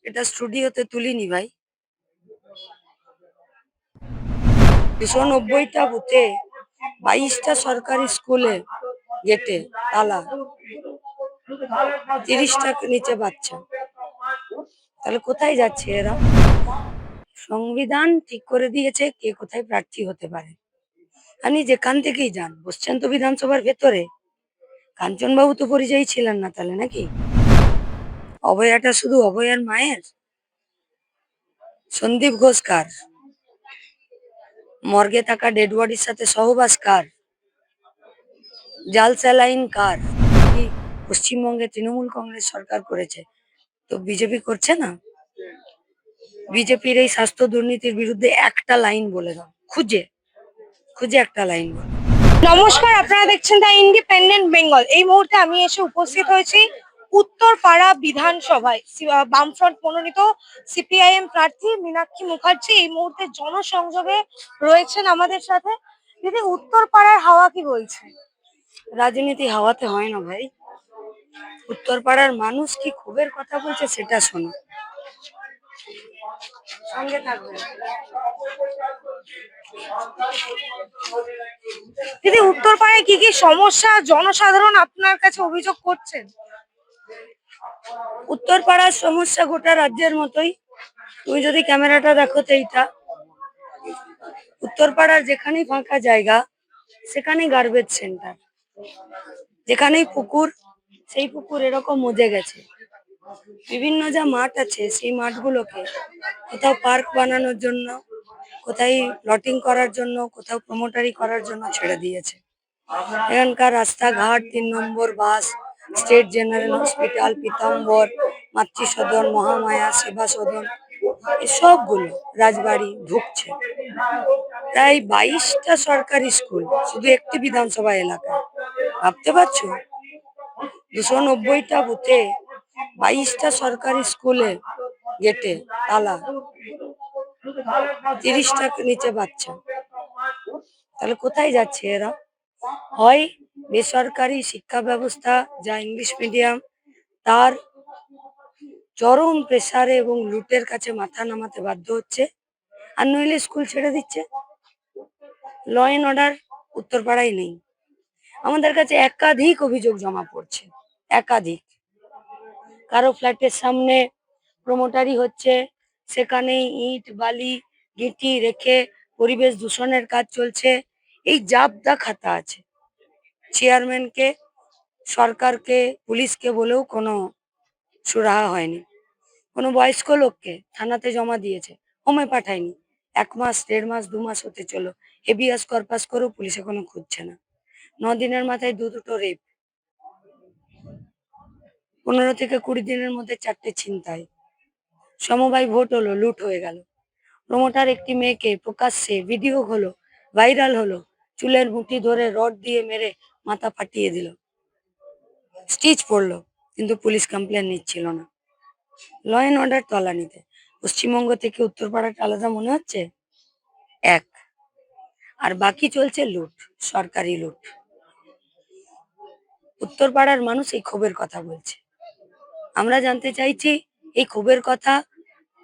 এটা স্টুডিওতে তুলিনি ভাই। 290টা বুথে 22টা সরকারি স্কুলে গেটে তালা, 30টা নিচে বাচ্চা। তাহলে কোথায় যাচ্ছে এরা? সংবিধান ঠিক করে দিয়েছে কে কোথায় প্রার্থী হতে পারে। আপনি যেখান থেকেই যান, বসছেন তো বিধানসভার ভেতরে। কাঞ্চনবাবু তো পরিযায়ী ছিলেন না তাহলে নাকি? অভয়াটা শুধু অভয়ার মায়ের? সন্দীপ ঘোষ কার? মর্গে থাকা ডেড বডির সাথে সহবাস কার? জাল স্যালাইন কার? কি পশ্চিমবঙ্গে তৃণমূল কংগ্রেস সরকার করেছে, তো বিজেপি করছে না? বিজেপির এই স্বাস্থ্য দুর্নীতির বিরুদ্ধে একটা লাইন বলে দাও, খুঁজে খুঁজে একটা লাইন বলো। নমস্কার, আপনারা দেখছেন দ্য ইন্ডিপেন্ডেন্ট বেঙ্গল। এই মুহূর্তে আমি এসে উপস্থিত হয়েছি উত্তরপাড়া বিধানসভায়। বামফ্রন্ট মনোনীত সিপিআইএম প্রার্থী মীনাক্ষী মুখার্জি এই মুহূর্তে জনসংযোগে রয়েছেন আমাদের সাথে। দিদি, উত্তরপাড়ার হাওয়া কি বলছে? রাজনীতি হাওয়াতে হয় না ভাই। উত্তরপাড়ার মানুষ কি ক্ষোভের কথা বলছে সেটা শোনো, সঙ্গে থাকবে। দিদি, উত্তরপাড়ায় কি কি সমস্যা জনসাধারণ আপনার কাছে অভিযোগ করছেন? উত্তরপাড়ার সমস্যা গোটা রাজ্যের মতোই। তুমি যদি ক্যামেরাটা দেখো তো এইটা, উত্তরপাড়ার যেখানেই ফাঁকা জায়গা সেখানেই গার্বেজ সেন্টার, যেখানেই পুকুর সেই পুকুর এরকম মজে গেছে। বিভিন্ন যা মাঠ আছে সেই মাঠগুলোকে কোথাও পার্ক বানানোর জন্য, কোথায় প্লটিং করার জন্য, কোথাও প্রমোটারি করার জন্য ছেড়ে দিয়েছে। এখানকার রাস্তাঘাট, 3 নম্বর bus, state general hospital, Pitambar, Matrisadan, Mahamaya, Seva Sadan, এসবগুলো রাজবাড়ি ঢুকছে। প্রায় 22টা সরকারি স্কুল শুধু একটি বিধানসভা এলাকায়, ভাবতে পারছো? 290টা বুথে 22টা সরকারি স্কুলে গেটে তালা, 30টা নিচে বাচ্চা। তাহলে কোথায় যাচ্ছে এরা? হয় বেসরকারি শিক্ষা ব্যবস্থা যা ইংলিশ মিডিয়াম, তার চরম প্রেসারে এবং লুটের কাছে মাথা নামাতে বাধ্য হচ্ছে, আর নইলে স্কুল ছেড়ে দিচ্ছে। ল অ্যান্ড অর্ডার উত্তরপাড়ায় নেই। আমাদের কাছে একাধিক অভিযোগ জমা পড়ছে, একাধিক। কারো ফ্ল্যাটের সামনে প্রমোটারি হচ্ছে, সেখানে ইট বালি গিঁটি রেখে পরিবেশ দূষণের কাজ চলছে। এই জাবদা খাতা আছে। চেয়ারম্যানকে, সরকারকে, পুলিশকে বলেও কোনো সুরাহা হয়নি। কোনো বয়স্ক লোককে থানাতে জমা দিয়েছে, হোমে পাঠায়নি। 1 মাস, 1.5 মাস, 2 মাস হতে চলো, হেবিয়াস কর্পাস করেও পুলিশে কোনো খুঁজছে না। 9 দিনের মাথায় দুটো রেপ, 15 থেকে 20 দিনের মধ্যে 4টে ছিনতাই। সমবায় ভোট হলো, লুট হয়ে গেল। প্রমোটার একটি মেয়েকে প্রকাশ্যে ভিডিও হলো, ভাইরাল হলো, চুলের মুঠি ধরে রড দিয়ে মেরে মাথা ফাটিয়ে দিল, স্টিচ পড়লো, কিন্তু পুলিশ কমপ্লেন নিচ্ছিল না। ল অ্যান্ড অর্ডার তলানিতে। পশ্চিমবঙ্গ থেকে উত্তরপাড়াটা আলাদা মনে হচ্ছে? এক। আর বাকি চলছে লুট, সরকারি লুট। উত্তরপাড়ার মানুষ এই ক্ষোভের কথা বলছে। আমরা জানতে চাইছি এই ক্ষোভের কথা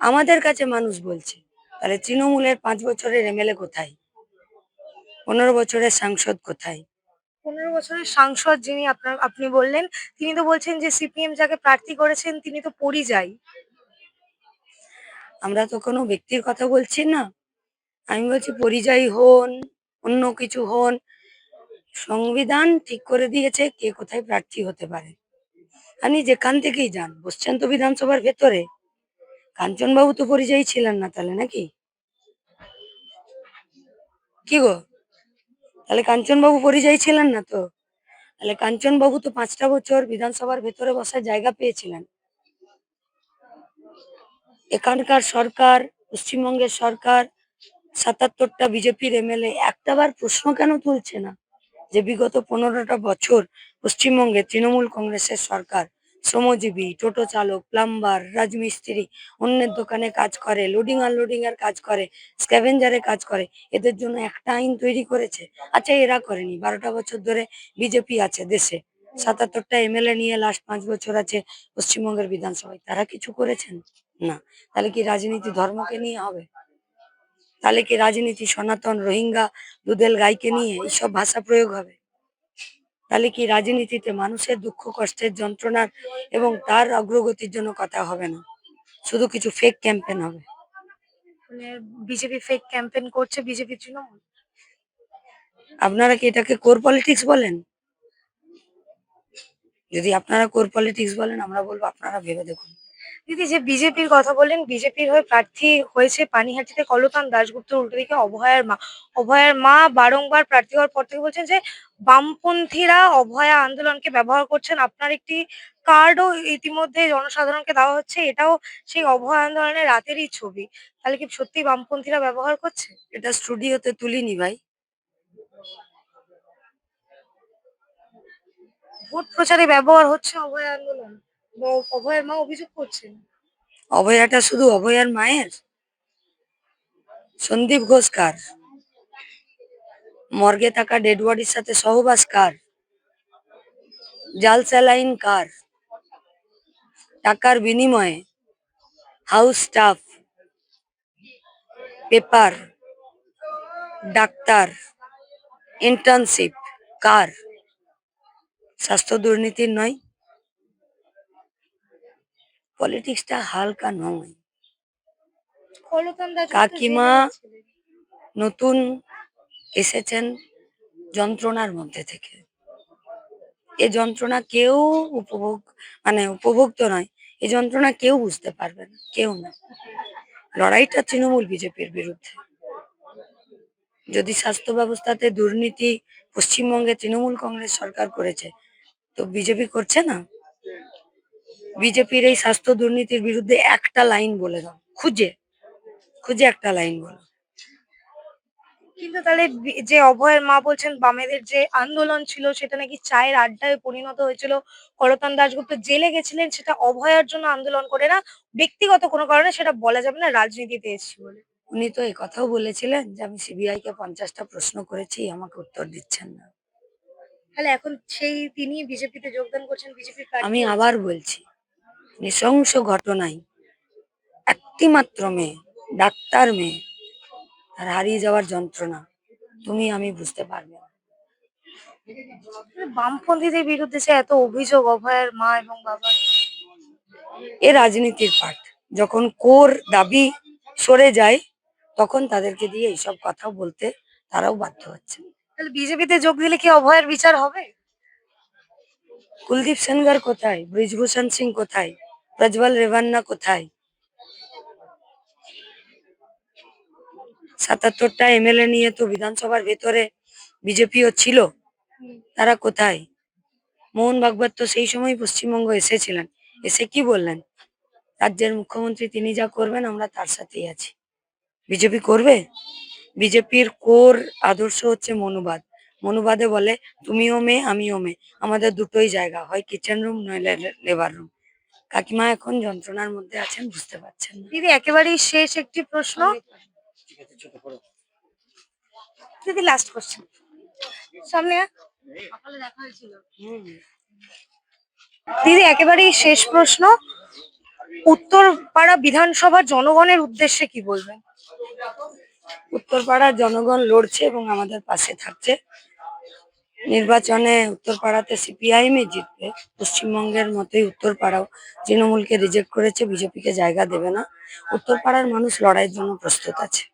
আমাদের কাছে মানুষ বলছে, তাহলে তৃণমূলের 5 বছরের এমএলএ কোথায়? 15 বছরের সাংসদ কোথায়? 15 বছরের সাংসদ যিনি আপনি বললেন, তিনি তো বলছেন যে সিপিএম যাকে প্রার্থী করেছেন তিনি তো পরিযায়ী। আমরা তো কোনো ব্যক্তির কথা বলছি না, আমি বলছি পরিযায়ী হন, অন্য কিছু হন, সংবিধান ঠিক করে দিয়েছে কে কোথায় প্রার্থী হতে পারে। আপনি যেখান থেকেই যান, বসছেন তো বিধানসভার ভেতরে। কাঞ্চনবাবু তো পরিযায়ী ছিলেন না তাহলে নাকি? কি গো, তাহলে কাঞ্চনবাবু পরিযায়ী ছিলেন না তো? তাহলে কাঞ্চনবাবু তো 5টা বছর বিধানসভার ভেতরে বসার জায়গা পেয়েছিলেন। এখানকার সরকার, পশ্চিমবঙ্গের সরকার, 77টা বিজেপির এমএলএ একটাবার প্রশ্ন কেন তুলছে না যে বিগত 15টা বছর পশ্চিমবঙ্গে তৃণমূল কংগ্রেসের সরকার শ্রমজীবী, টোটো চালক, প্লাম্বার, রাজমিস্ত্রি, অন্যের দোকানে কাজ করে, লোডিং আনলোডিং এর কাজ করে, স্ক্যাভেঞ্জারে কাজ করে, এদের জন্য একটা আইন তৈরি করেছে? আচ্ছা, এরা করেনি। 12টা বছর ধরে বিজেপি আছে দেশে, 77টা এমএলএ নিয়ে লাস্ট 5 বছর আছে পশ্চিমবঙ্গের বিধানসভায়, তারা কিছু করেছেন? না। তাহলে কি রাজনীতি ধর্মকে নিয়ে হবে? তাহলে কি রাজনীতি সনাতন, রোহিঙ্গা, দুধেল গাইকে নিয়ে এইসব ভাষা প্রয়োগ হবে? তাহলে কি রাজনীতিতে মানুষের দুঃখ কষ্টের যন্ত্রণার এবং তার অগ্রগতির জন্য কথা হবে না, শুধু কিছু ফেক ক্যাম্পেন হবে? মানে বিজেপি ফেক ক্যাম্পেইন করছে, বিজেপি তৃণমূল। আপনারা কি এটাকে কোর পলিটিক্স বলেন? যদি আপনারা কোর পলিটিক্স বলেন, আমরা বলবো আপনারা ভেবে দেখুন। দিদি, যে বিজেপির কথা বললেন, বিজেপির হয়ে প্রার্থী হয়েছে পানিহাটিতে কলতান দাশগুপ্ত, উল্টো দিকে অভয়ার মা। অভয়ার মা বারংবার প্রার্থী হওয়ার পর থেকে বলছেন যে বামপন্থীরা অভয়া আন্দোলনকে ব্যবহার করছেন। আপনার একটি কার্ডও ইতিমধ্যে জনসাধারণকে দেওয়া হচ্ছে, এটাও সেই অভয়া আন্দোলনের রাতেরই ছবি। তাহলে কি সত্যি বামপন্থীরা ব্যবহার করছে? এটা স্টুডিওতে তুলিনি ভাই। ভোট প্রচারে ব্যবহার হচ্ছে অভয়া আন্দোলন, অভয়ের মা অভিযোগ করছেন। অভয়াটা শুধু অভয়ার মায়ের? সন্দীপ ঘোষ কার? মর্গে থাকা ডেড বডির সাথে সহবাস কার? জাল স্যালাইন কার? টাকার বিনিময়ে হাউস স্টাফ, পেপার, ডাক্তার, ইন্টার্নশিপ কার? স্বাস্থ্য দুর্নীতির নয়? পলিটিক্সটা হালকা নয়। কলতান দাশগুপ্ত কাকিমা জেলে গেছিলেন। নতুন এসেছেন যন্ত্রণার মধ্যে থেকে। এ যন্ত্রণা কেউ উপভোগ উপভুক্ত নয়। এই যন্ত্রণা কেউ বুঝতে পারবে না, কেউ না। লড়াইটা তৃণমূল বিজেপির বিরুদ্ধে। যদি স্বাস্থ্য ব্যবস্থাতে দুর্নীতি পশ্চিমবঙ্গে তৃণমূল কংগ্রেস সরকার করেছে, তো বিজেপি করছে না? বিজেপির এই স্বাস্থ্য দুর্নীতির বিরুদ্ধে একটা লাইন বলে দাও, খুঁজে খুঁজে একটা লাইন বলো। কিন্তু তাহলে যে অভয়ের মা বলছেন বামেদের যে আন্দোলন ছিল সেটা নাকি চায়ের আড্ডায় পরিণত হয়েছিল, কলতান দাশগুপ্ত জেলে গেছিলেন সেটা অভয়ার জন্য আন্দোলন করে না, ব্যক্তিগত কোনো কারণে, সেটা বলা যাবে না, রাজনীতিতে এসেছি বলে। উনি তো এই কথাও বলেছিলেন যে আমি সিবিআই কে 50টা প্রশ্ন করেছি, আমাকে উত্তর দিচ্ছেন না। তাহলে এখন সেই তিনি বিজেপিতে যোগদান করছেন, বিজেপির প্রার্থী আমি হচ্ছেন। আবার বলছি, নৃশংস ঘটনায় একটি মাত্র মেয়ে, ডাক্তার মেয়ে, তার হারিয়ে যাওয়ার যন্ত্রণা তুমি আমি বুঝতে পারবে না। বামপন্থীদের বিরুদ্ধে যে এত অভিযোগ অভয়ের মা এবং বাবার। এ রাজনীতির পাঠ। যখন কোর দাবি সরে যায়, তখন তাদেরকে দিয়ে এইসব কথা বলতে তারাও বাধ্য হচ্ছে। তাহলে বিজেপিতে যোগ দিলে কি অভয়ের বিচার হবে? কুলদীপ সেনগার কোথায়? ব্রিজভূষণ সিং কোথায়? প্রজ্বল রেভান্না কোথায়? 77টা এমএলএ নিয়ে তো বিধানসভার ভেতরে বিজেপিও ছিল, তারা কোথায়? মোহন ভাগবত তো সেই সময় পশ্চিমবঙ্গ এসেছিলেন, এসে কি বললেন? রাজ্যের মুখ্যমন্ত্রী তিনি যা করবেন আমরা তার সাথেই আছি। বিজেপি করবে? বিজেপির কোর আদর্শ হচ্ছে মনুবাদ। মনুবাদে বলে তুমিও মেয়ে আমিও মেয়ে, আমাদের দুটোই জায়গা, হয় কিচেন রুম নইলে লেবার রুম। কাকিমা এখন যন্ত্রণার মধ্যে আছেন, বুঝতে পারছেন না। দিদি, একেবারেই শেষ একটি প্রশ্ন। দিদি, লাস্ট কোশ্চেন। সামনে আয়। সকালে দেখা হয়েছিল। দিদি, একেবারেই শেষ প্রশ্ন। উত্তরপাড়া বিধানসভার জনগণের উদ্দেশ্যে কি বলবেন? উত্তরপাড়ার জনগণ লড়ছে এবং আমাদের পাশে থাকছে। নির্বাচনে উত্তরপাড়াতে সিপিআইএম জিতবে। পশ্চিমবঙ্গের মতোই উত্তরপাড়াও তৃণমূলকে রিজেক্ট করেছে, বিজেপিকে জায়গা দেবে না। উত্তরপাড়ার মানুষ লড়াইয়ের জন্য প্রস্তুত আছে।